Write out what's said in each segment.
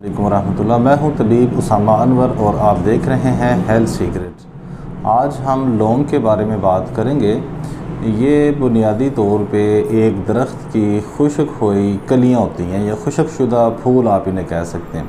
वालेकुम रहमतुल्लाह। मैं हूं तबीब उसामा अनवर और आप देख रहे हैं हेल्थ सीक्रेट। आज हम लौंग के बारे में बात करेंगे। ये बुनियादी तौर पे एक दरख्त की खुश्क हुई कलियां होती हैं या खुश्क शुदा फूल आप इन्हें कह सकते हैं।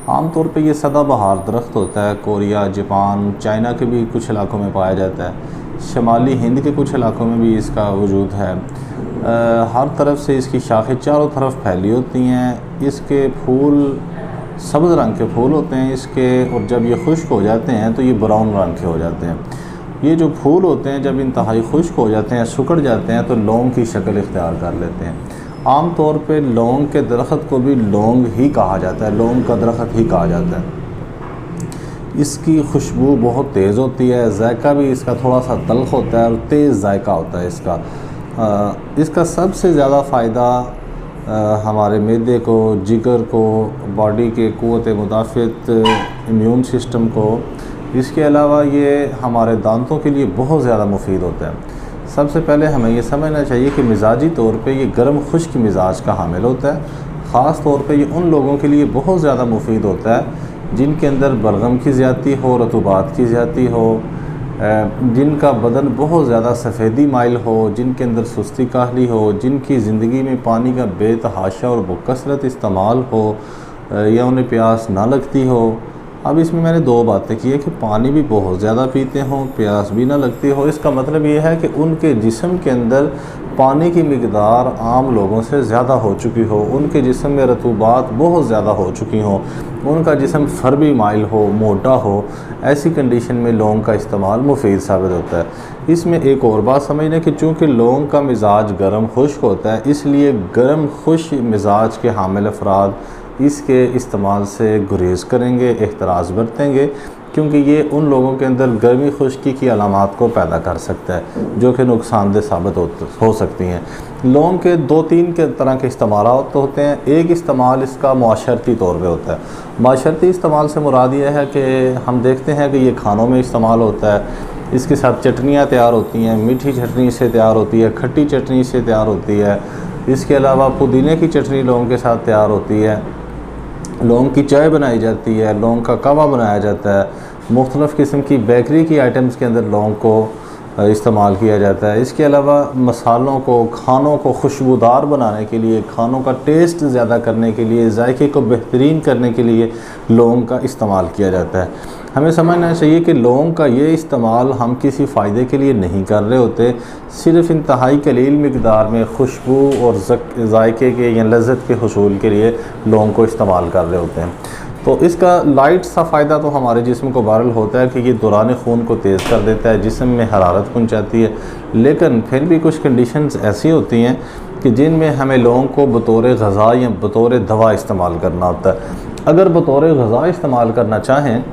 आम तौर पे ये सदाबहार दरख्त होता है। कोरिया, जापान, चाइना के भी कुछ इलाकों में पाया जाता है। शमाली हिंद के कुछ इलाकों में भी इसका वजूद है। हर तरफ से इसकी शाखें चारों तरफ फैली होती हैं। इसके फूल सब्ज़ रंग के फूल होते हैं इसके, और जब ये खुश्क हो जाते हैं तो ये ब्राउन रंग के हो जाते हैं। ये जो फूल होते हैं जब इंतहाई खुश्क हो जाते हैं, सुकड़ जाते हैं, तो लौंग की शक्ल इख्तियार कर लेते हैं। आम तौर पे लौंग के दरख्त को भी लौंग ही कहा जाता है, लौंग का दरख्त ही कहा जाता है। इसकी खुशबू बहुत तेज़ होती है, जायका भी इसका थोड़ा सा तल्ख होता है और तेज़ जायका होता है इसका। इसका सबसे ज़्यादा फ़ायदा हमारे मैदे को, जिगर को, बॉडी के क़ुव्वत मुदाफ़ियत, इम्यून सिस्टम को। इसके अलावा ये हमारे दांतों के लिए बहुत ज़्यादा मुफीद होता है। सबसे पहले हमें ये समझना चाहिए कि मिजाजी तौर पे ये गर्म खुश्क मिजाज का हामिल होता है। ख़ास तौर पे ये उन लोगों के लिए बहुत ज़्यादा मुफीद होता है जिनके अंदर बलगम की ज़्यादती हो, रतूबात की ज़्यादती हो, जिनका बदन बहुत ज़्यादा सफ़ेदी माइल हो, जिनके अंदर सुस्ती काहली हो, जिनकी ज़िंदगी में पानी का बेतहाशा और बकसरत इस्तेमाल हो, या उन्हें प्यास ना लगती हो। अब इसमें मैंने दो बातें की है कि पानी भी बहुत ज़्यादा पीते हों, प्यास भी ना लगती हो। इसका मतलब ये है कि उनके जिस्म के अंदर पानी की मिकदार आम लोगों से ज़्यादा हो चुकी हो, उनके जिस्म में रतूबात बहुत ज़्यादा हो चुकी हो, उनका जिस्म फर्बी माइल हो, मोटा हो। ऐसी कंडीशन में लौंग का इस्तेमाल मुफीद साबित होता है। इसमें एक और बात समझना कि चूँकि लौंग का मिजाज गर्म खुश्क होता है, इसलिए गर्म खुश्क मिजाज के हामिल अफराद इसके इस्तेमाल से गुरेज़ करेंगे, एहतराज़ बरतेंगे, क्योंकि ये उन लोगों के अंदर गर्मी खुश्की की अलामात को पैदा कर सकता है जो कि नुकसानदेह साबित हो सकती हैं। लौंग के दो तीन के तरह के इस्तेमाल होते हैं। एक इस्तेमाल इसका मुआशरती तौर पे होता है। मुआशरती इस्तेमाल से मुराद ये है कि हम देखते हैं कि ये खानों में इस्तेमाल होता है। इसके साथ चटनियाँ तैयार होती हैं, मीठी चटनी से तैयार होती है, खट्टी चटनी से तैयार होती है। इसके अलावा पुदीने की चटनी लौंग के साथ तैयार होती है। लौंग की चाय बनाई जाती है, लौंग का कहवा बनाया जाता है। मुख्तलिफ़ किस्म की बेकरी की आइटम्स के अंदर लौंग को इस्तेमाल किया जाता है। इसके अलावा मसालों को, खानों को खुशबूदार बनाने के लिए, खानों का टेस्ट ज़्यादा करने के लिए, जायके को बेहतरीन करने के लिए लौंग का इस्तेमाल किया जाता है। हमें समझना चाहिए कि लौंग का ये इस्तेमाल हम किसी फ़ायदे के लिए नहीं कर रहे होते, सिर्फ़ इंतहाई कलील मिकदार में खुशबू और जायके के या लज़्ज़त के हुसूल के लिए लौंग को इस्तेमाल कर रहे होते हैं। तो इसका लाइट सा फ़ायदा तो हमारे जिस्म को बहरहाल होता है कि ये दौरान खून को तेज़ कर देता है, जिस्म में हरारत पहुंचाती है। लेकिन फिर भी कुछ कंडीशंस ऐसी होती हैं कि जिनमें हमें लौंग को बतौर ग़ज़ा या बतौर दवा इस्तेमाल करना होता है। अगर बतौर ग़ज़ा इस्तेमाल करना चाहें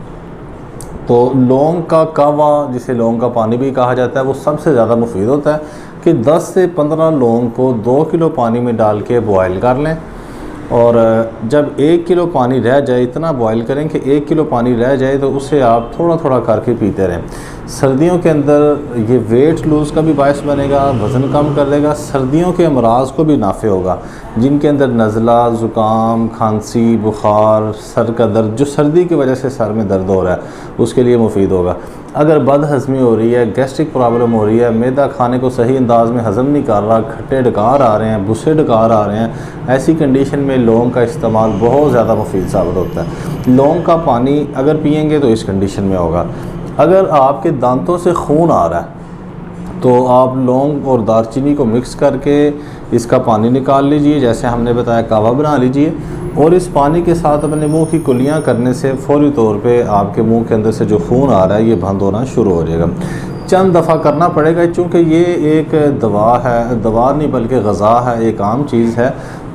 तो लौंग का कहवा, जिसे लौंग का पानी भी कहा जाता है, वो सबसे ज़्यादा मुफीद होता है कि 10 से 15 लौंग को 2 किलो पानी में डाल के बॉयल कर लें, और जब 1 किलो पानी रह जाए, इतना बॉयल करें कि 1 किलो पानी रह जाए, तो उसे आप थोड़ा थोड़ा करके पीते रहें। सर्दियों के अंदर ये वेट लूज़ का भी बायस बनेगा, वज़न कम कर देगा, सर्दियों के अमराज को भी नाफ़े होगा, जिनके अंदर नज़ला, ज़ुकाम, खांसी, बुखार, सर का दर्द, जो सर्दी की वजह से सर में दर्द हो रहा है, उसके लिए मुफीद होगा। अगर बदहज़मी हो रही है, गैस्ट्रिक प्रॉब्लम हो रही है, मैदा खाने को सही अंदाज में हज़म नहीं कर रहा, खट्टे डकार आ रहे हैं, बुस्से डकार आ रहे हैं, ऐसी कंडीशन में लौंग का इस्तेमाल बहुत ज़्यादा मुफीद साबित होता है। लौंग का पानी अगर पिएंगे तो इस कंडीशन में होगा। अगर आपके दांतों से खून आ रहा है तो आप लौंग और दालचीनी को मिक्स करके इसका पानी निकाल लीजिए, जैसे हमने बताया कहवा बना लीजिए, और इस पानी के साथ अपने मुंह की कुल्लियाँ करने से फ़ौरी तौर पे आपके मुंह के अंदर से जो खून आ रहा है ये बंद होना शुरू हो जाएगा। चंद दफ़ा करना पड़ेगा, चूँकि ये एक दवा है, दवा नहीं बल्कि ग़ज़ा है, एक आम चीज़ है,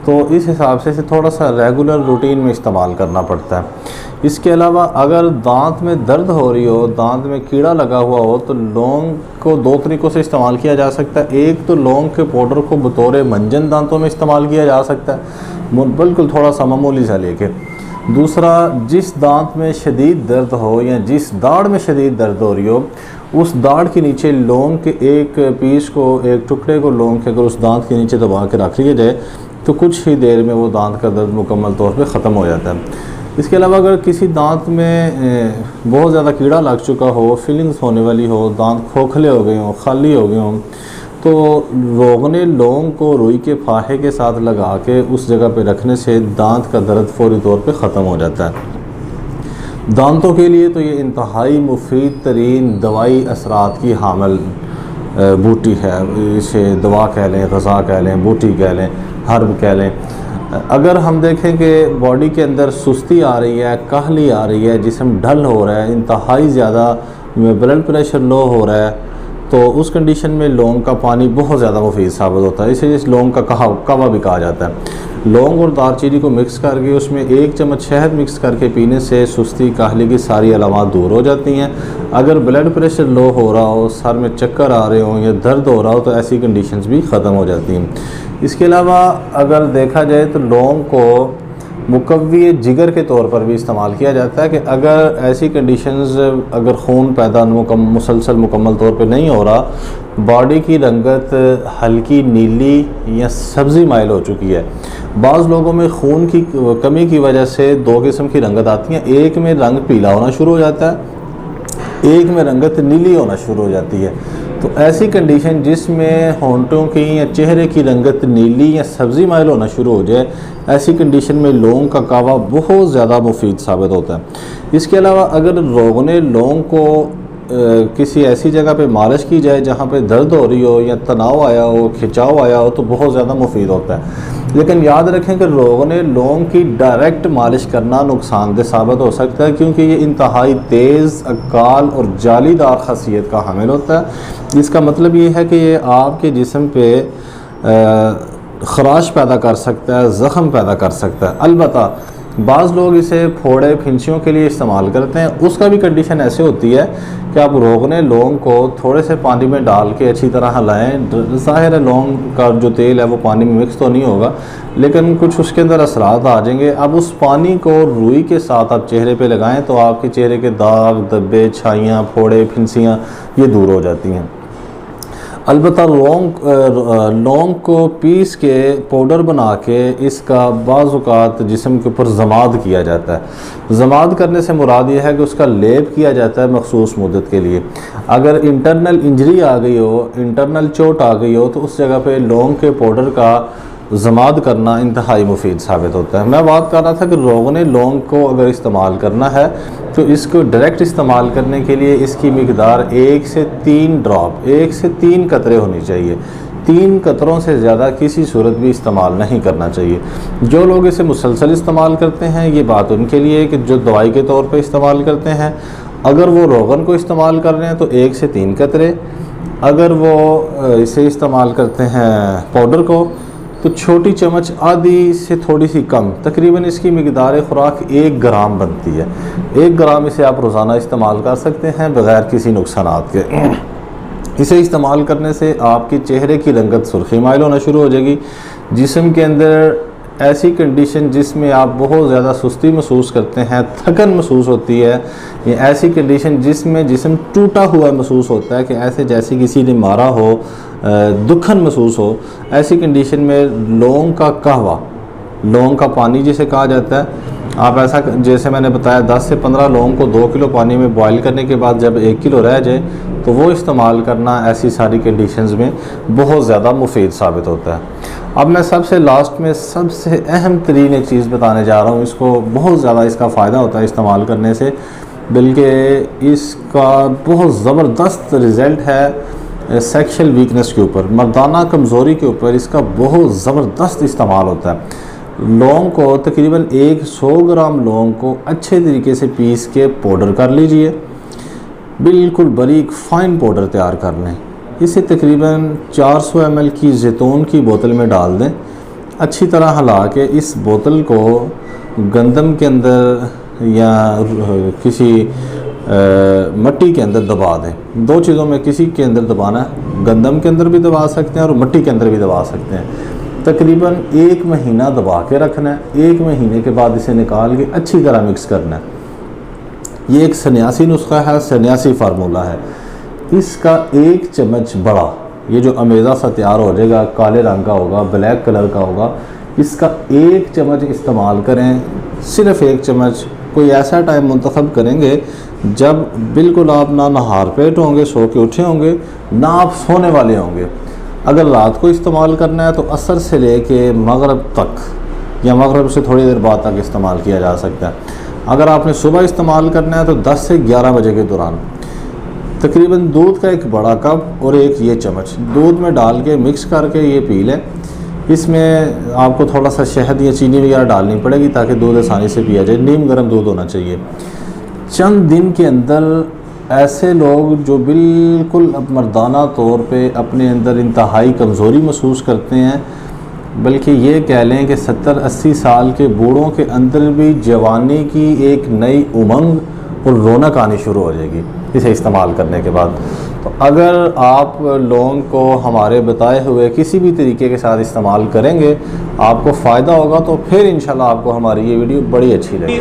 तो इस हिसाब से थोड़ा सा रेगुलर रूटीन में इस्तेमाल करना पड़ता है। इसके अलावा अगर दांत में दर्द हो रही हो, दांत में कीड़ा लगा हुआ हो, तो लौंग को दो तरीक़ों से इस्तेमाल किया जा सकता है। एक तो लौंग के पाउडर को बतौर मंजन दांतों में इस्तेमाल किया जा सकता है, बिल्कुल थोड़ा सा मामूली सा लेके। दूसरा, जिस दांत में शदीद दर्द हो या जिस दाढ़ में शदीद दर्द हो रही हो, उस दाढ़ के नीचे लौंग के एक पीस को, एक टुकड़े को लौंग के अगर उस दांत के नीचे दबा के रख लिया जाए तो कुछ ही देर में वो दांत का दर्द मुकम्मल तौर पे ख़त्म हो जाता है। इसके अलावा अगर किसी दांत में बहुत ज़्यादा कीड़ा लग चुका हो, फीलिंग्स होने वाली हो, दांत खोखले हो गए हों, खाली हो गए हों, तो रोगने लौंग को रुई के फाहे के साथ लगा के उस जगह पे रखने से दांत का दर्द फौरी तौर पे ख़त्म हो जाता है। दांतों के लिए तो ये इंतहाई मुफीद तरीन दवाई असरात की हामिल बूटी है। इसे दवा कह लें, ग़ज़ा कह लें, बूटी कह लें, हर्ब कह लें। अगर हम देखें कि बॉडी के अंदर सुस्ती आ रही है, काहली आ रही है, जिस्म ढल हो रहा है, इंतहाई ज़्यादा ब्लड प्रेशर लो हो रहा है, तो उस कंडीशन में लौंग का पानी बहुत ज़्यादा मुफीद साबित होता है। इसे इस लौंग का कहवा भी कहा जाता है। लौंग और दालचीनी को मिक्स करके उसमें 1 चम्मच शहद मिक्स करके पीने से सुस्ती, काहली की सारी अलामात दूर हो जाती हैं। अगर ब्लड प्रेशर लो हो रहा हो, सर में चक्कर आ रहे हों या दर्द हो रहा हो, तो ऐसी कंडीशंस भी ख़त्म हो जाती हैं। इसके अलावा अगर देखा जाए तो लौंग को मुकव्वी जिगर के तौर पर भी इस्तेमाल किया जाता है कि अगर ऐसी कंडीशंस, अगर खून पैदा मुसलसल मुकम्मल तौर पे नहीं हो रहा, बॉडी की रंगत हल्की नीली या सब्ज़ी माइल हो चुकी है। बाज़ लोगों में खून की कमी की वजह से 2 किस्म की रंगत आती हैं। एक में रंग पीला होना शुरू हो जाता है, एक में रंगत नीली होना शुरू हो जाती है। तो ऐसी कंडीशन जिसमें होंठों की या चेहरे की रंगत नीली या सब्ज़ी माइल होना शुरू हो जाए, ऐसी कंडीशन में लौंग का कहवा बहुत ज़्यादा मुफीद साबित होता है। इसके अलावा अगर रोगने लौंग को किसी ऐसी जगह पे मालिश की जाए जहाँ पे दर्द हो रही हो या तनाव आया हो, खिंचाव आया हो, तो बहुत ज़्यादा मुफीद होता है। लेकिन याद रखें कि रोगने लौंग की डायरेक्ट मालिश करना नुकसानदेह साबित हो सकता है, क्योंकि ये इंतहाई तेज़, अकाल और जालीदार खसियत का हामिल होता है। इसका मतलब ये है कि ये आपके जिस्म पे ख़राश पैदा कर सकता है, ज़ख़म पैदा कर सकता है। अलबत्ता बाज़ लोग इसे फोड़े फिंसियों के लिए इस्तेमाल करते हैं। उसका भी कंडीशन ऐसे होती है कि आप रोगने लौंग को थोड़े से पानी में डाल के अच्छी तरह हिलाएं। ज़ाहिर है लौंग का जो तेल है वो पानी में मिक्स तो नहीं होगा, लेकिन कुछ उसके अंदर असरात आ जाएंगे। अब उस पानी को रुई के साथ आप चेहरे पे लगाएं तो आपके चेहरे के दाग, धब्बे, छाइयाँ, फोड़े, फिंसियाँ ये दूर हो जाती हैं। अलबत्ता लौंग को पीस के पाउडर बना के इसका बाज़ जिस्म के ऊपर जमाद किया जाता है। जमाद करने से मुराद ये है कि उसका लेप किया जाता है मखसूस मुद्दत के लिए। अगर इंटरनल इंजरी आ गई हो, इंटरनल चोट आ गई हो, तो उस जगह पे लौंग के पाउडर का जमाद करना इंतहाई मुफीद साबित होता है। मैं बात कर रहा था कि रोगने लौंग को अगर इस्तेमाल करना है तो इसको डायरेक्ट इस्तेमाल करने के लिए इसकी मिकदार 1 से 3 ड्रॉप, 1 से 3 कतरे होनी चाहिए। 3 कतरों से ज़्यादा किसी सूरत भी इस्तेमाल नहीं करना चाहिए। जो लोग इसे मुसलसल इस्तेमाल करते हैं, ये बात उनके लिए कि जो दवाई के तौर पे इस्तेमाल करते हैं। अगर वो रोगन को इस्तेमाल कर रहे हैं तो 1 से 3 कतरे, अगर वो इसे इस्तेमाल करते हैं पाउडर को तो छोटी चम्मच आधी से थोड़ी सी कम, तकरीबन इसकी मिकदार खुराक 1 ग्राम बनती है। 1 ग्राम इसे आप रोज़ाना इस्तेमाल कर सकते हैं बग़ैर किसी नुकसानात के। इसे इस्तेमाल करने से आपके चेहरे की रंगत सुर्खी माइल होना शुरू हो जाएगी। जिस्म के अंदर ऐसी कंडीशन जिसमें आप बहुत ज़्यादा सुस्ती महसूस करते हैं, थकन महसूस होती है, या ऐसी कंडीशन जिसमें जिस्म टूटा हुआ महसूस होता है कि ऐसे जैसे किसी ने मारा हो, दुखन महसूस हो, ऐसी कंडीशन में लौंग का कहवा, लौंग का पानी जिसे कहा जाता है, आप ऐसा जैसे मैंने बताया 10 से 15 लौंग को 2 किलो पानी में बॉईल करने के बाद जब 1 किलो रह जाए तो वो इस्तेमाल करना ऐसी सारी कंडीशंस में बहुत ज़्यादा मुफीद साबित होता है। अब मैं सबसे लास्ट में सबसे अहम तरीन एक चीज़ बताने जा रहा हूँ। इसको बहुत ज़्यादा इसका फ़ायदा होता है इस्तेमाल करने से, बल्कि इसका बहुत ज़बरदस्त रिज़ल्ट है सेक्शुअल वीकनेस के ऊपर, मर्दाना कमज़ोरी के ऊपर इसका बहुत ज़बरदस्त इस्तेमाल होता है। लौंग को तकरीबन 100 ग्राम लौंग को अच्छे तरीके से पीस के पाउडर कर लीजिए, बिल्कुल बारीक फाइन पाउडर तैयार कर लें। इसे तकरीबन 400 ml की जैतून की बोतल में डाल दें। अच्छी तरह हिला के इस बोतल को गंदम के अंदर या किसी मिट्टी के अंदर दबा दें। 2 चीज़ों में किसी के अंदर दबाना है, गंदम के अंदर भी दबा सकते हैं और मिट्टी के अंदर भी दबा सकते हैं। तकरीबन 1 महीना दबा के रखना है। 1 महीने के बाद इसे निकाल के अच्छी तरह मिक्स करना है। ये एक सन्यासी नुस्खा है, सन्यासी फार्मूला है। इसका 1 चम्मच बड़ा, ये जो अमेज़ा सा तैयार हो जाएगा, काले रंग का होगा, ब्लैक कलर का होगा, इसका 1 चम्मच इस्तेमाल करें सिर्फ़ 1 चम्मच कोई ऐसा टाइम मुंतखब करेंगे जब बिल्कुल आप ना नहार पेट होंगे, सो के उठे होंगे, ना आप सोने वाले होंगे। अगर रात को इस्तेमाल करना है तो असर से लेके मगरिब तक या मगरिब से थोड़ी देर बाद तक इस्तेमाल किया जा सकता है। अगर आपने सुबह इस्तेमाल करना है तो 10 से 11 बजे के दौरान तकरीबन दूध का एक बड़ा कप और एक ये चम्मच दूध में डाल के मिक्स करके ये पी लें। इसमें आपको थोड़ा सा शहद या चीनी वगैरह डालनी पड़ेगी ताकि दूध आसानी से पिया जाए। नीम गर्म दूध होना चाहिए। चंद दिन के अंदर ऐसे लोग जो बिल्कुल मर्दाना तौर पे अपने अंदर इंतहाई कमज़ोरी महसूस करते हैं, बल्कि ये कह लें कि 70-80 साल के बूढ़ों के अंदर भी जवानी की एक नई उमंग और रौनक आनी शुरू हो जाएगी इसे इस्तेमाल करने के बाद। तो अगर आप लौंग को हमारे बताए हुए किसी भी तरीके के साथ इस्तेमाल करेंगे आपको फ़ायदा होगा, तो फिर इंशाल्लाह आपको हमारी ये वीडियो बड़ी अच्छी लगेगी।